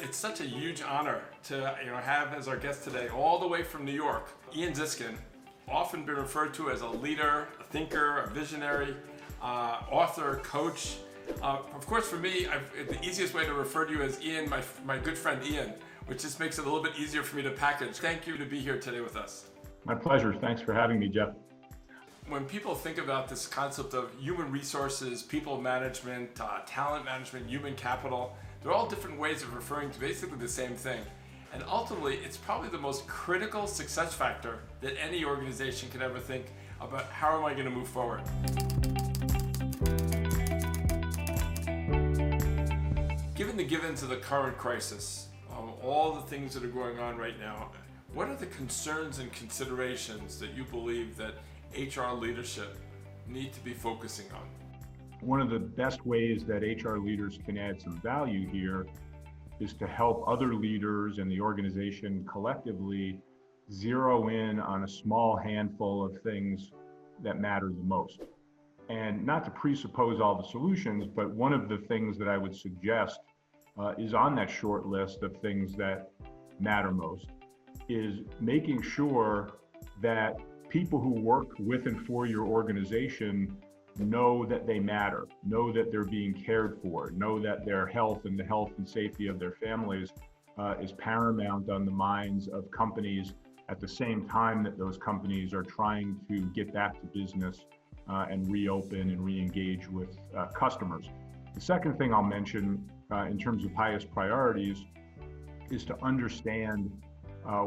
It's such a huge honor to have as our guest today, all the way from New York, Ian Ziskin, often been referred to as a leader, a thinker, a visionary, author, coach. Of course, for me, the easiest way to refer to you as Ian, my good friend Ian, which just makes it a little bit easier for me to package. Thank you to be here today with us. My pleasure. Thanks for having me, Jeff. When people think about this concept of human resources, people management, talent management, human capital, they're all different ways of referring to basically the same thing. And ultimately, it's probably the most critical success factor that any organization could ever think about. How am I going to move forward? Given the givens of the current crisis, all the things that are going on right now, what are the concerns and considerations that you believe that HR leadership need to be focusing on? One of the best ways that HR leaders can add some value here is to help other leaders and the organization collectively zero in on a small handful of things that matter the most. And not to presuppose all the solutions, but one of the things that I would suggest is on that short list of things that matter most is making sure that people who work with and for your organization know that they matter, know that they're being cared for, know that their health and the health and safety of their families is paramount on the minds of companies at the same time that those companies are trying to get back to business and reopen and re-engage with customers. The second thing I'll mention in terms of highest priorities is to understand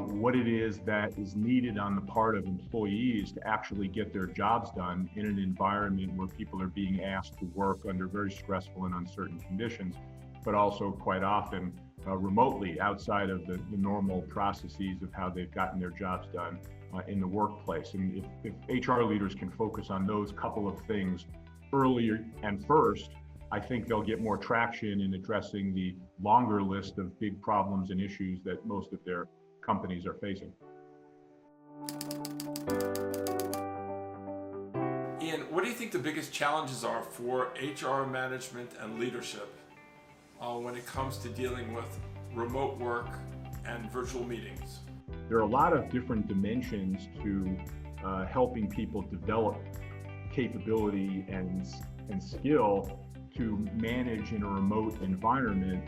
what it is that is needed on the part of employees to actually get their jobs done in an environment where people are being asked to work under very stressful and uncertain conditions, but also quite often remotely outside of the normal processes of how they've gotten their jobs done in the workplace. And if HR leaders can focus on those couple of things earlier and first, I think they'll get more traction in addressing the longer list of big problems and issues that most of their companies are facing. Ian, what do you think the biggest challenges are for HR management and leadership when it comes to dealing with remote work and virtual meetings? There are a lot of different dimensions to helping people develop capability and skill to manage in a remote environment.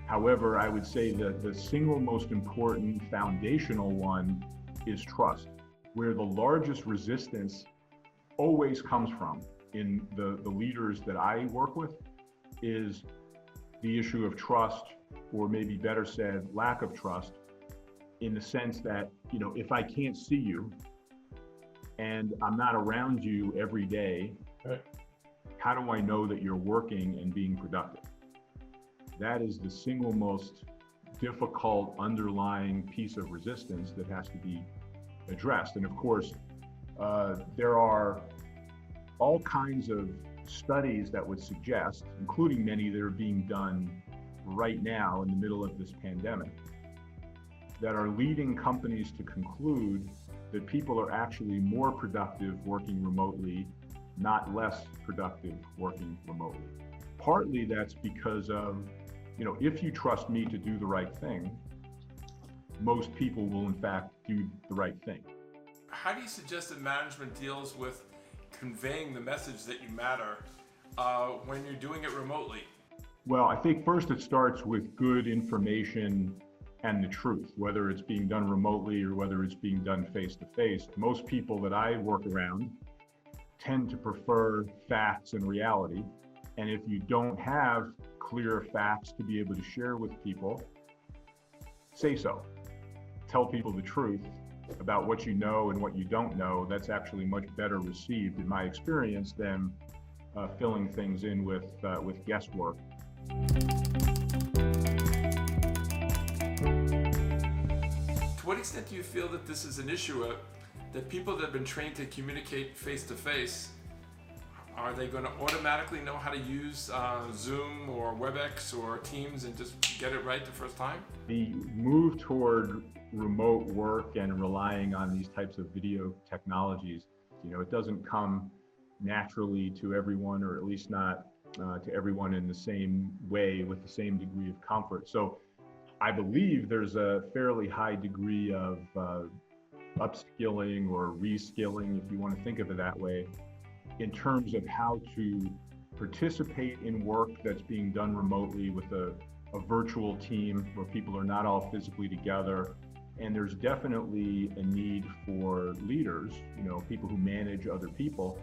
However, I would say that the single most important foundational one is trust, where the largest resistance always comes from in the leaders that I work with is the issue of trust, or maybe better said, lack of trust, in the sense that, if I can't see you and I'm not around you every day, how do I know that you're working and being productive? That is the single most difficult underlying piece of resistance that has to be addressed. And of course, there are all kinds of studies that would suggest, including many that are being done right now in the middle of this pandemic, that are leading companies to conclude that people are actually more productive working remotely, not less productive working remotely. Partly that's because of, if you trust me to do the right thing, most people will in fact do the right thing. How do you suggest that management deals with conveying the message that you matter when you're doing it remotely? Well, I think first it starts with good information and the truth, whether it's being done remotely or whether it's being done face-to-face. Most people that I work around tend to prefer facts and reality. And if you don't have clear facts to be able to share with people, say so. Tell people the truth about what you know and what you don't know. That's actually much better received in my experience than filling things in with guesswork. To what extent do you feel that this is an issue, that people that have been trained to communicate face-to-face, are they going to automatically know how to use Zoom or WebEx or Teams and just get it right the first time? The move toward remote work and relying on these types of video technologies, it doesn't come naturally to everyone, or at least not to everyone in the same way with the same degree of comfort. So I believe there's a fairly high degree of upskilling or reskilling, if you want to think of it that way, in terms of how to participate in work that's being done remotely with a virtual team where people are not all physically together. And there's definitely a need for leaders, people who manage other people,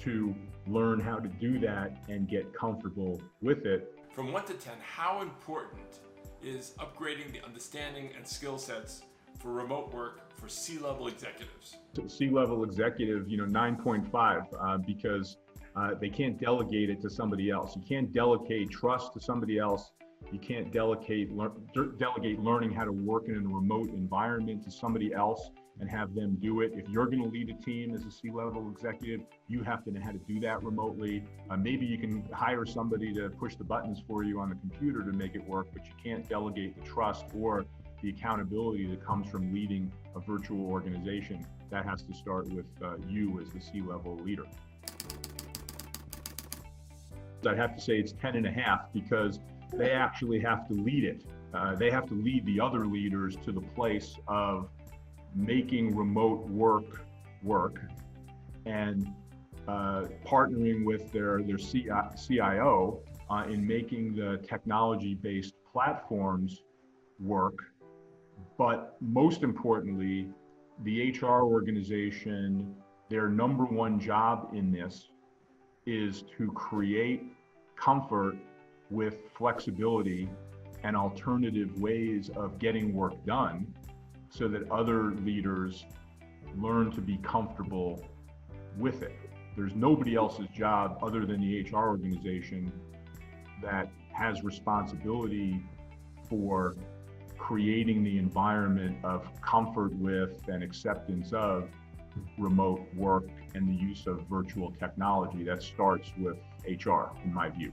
to learn how to do that and get comfortable with it. From 1 to 10, how important is upgrading the understanding and skill sets for remote work for C-level executives? C-level executive, 9.5, because they can't delegate it to somebody else. You can't delegate trust to somebody else. You can't delegate learning how to work in a remote environment to somebody else and have them do it. If you're going to lead a team as a C-level executive, you have to know how to do that remotely. Maybe you can hire somebody to push the buttons for you on the computer to make it work, but you can't delegate the trust or the accountability that comes from leading a virtual organization. That has to start with you as the C-level leader. I'd have to say it's 10.5 because they actually have to lead it. They have to lead the other leaders to the place of making remote work and partnering with their CIO in making the technology-based platforms work. But most importantly, the HR organization, their number one job in this is to create comfort with flexibility and alternative ways of getting work done so that other leaders learn to be comfortable with it. There's nobody else's job other than the HR organization that has responsibility for creating the environment of comfort with and acceptance of remote work and the use of virtual technology. That starts with HR, in my view.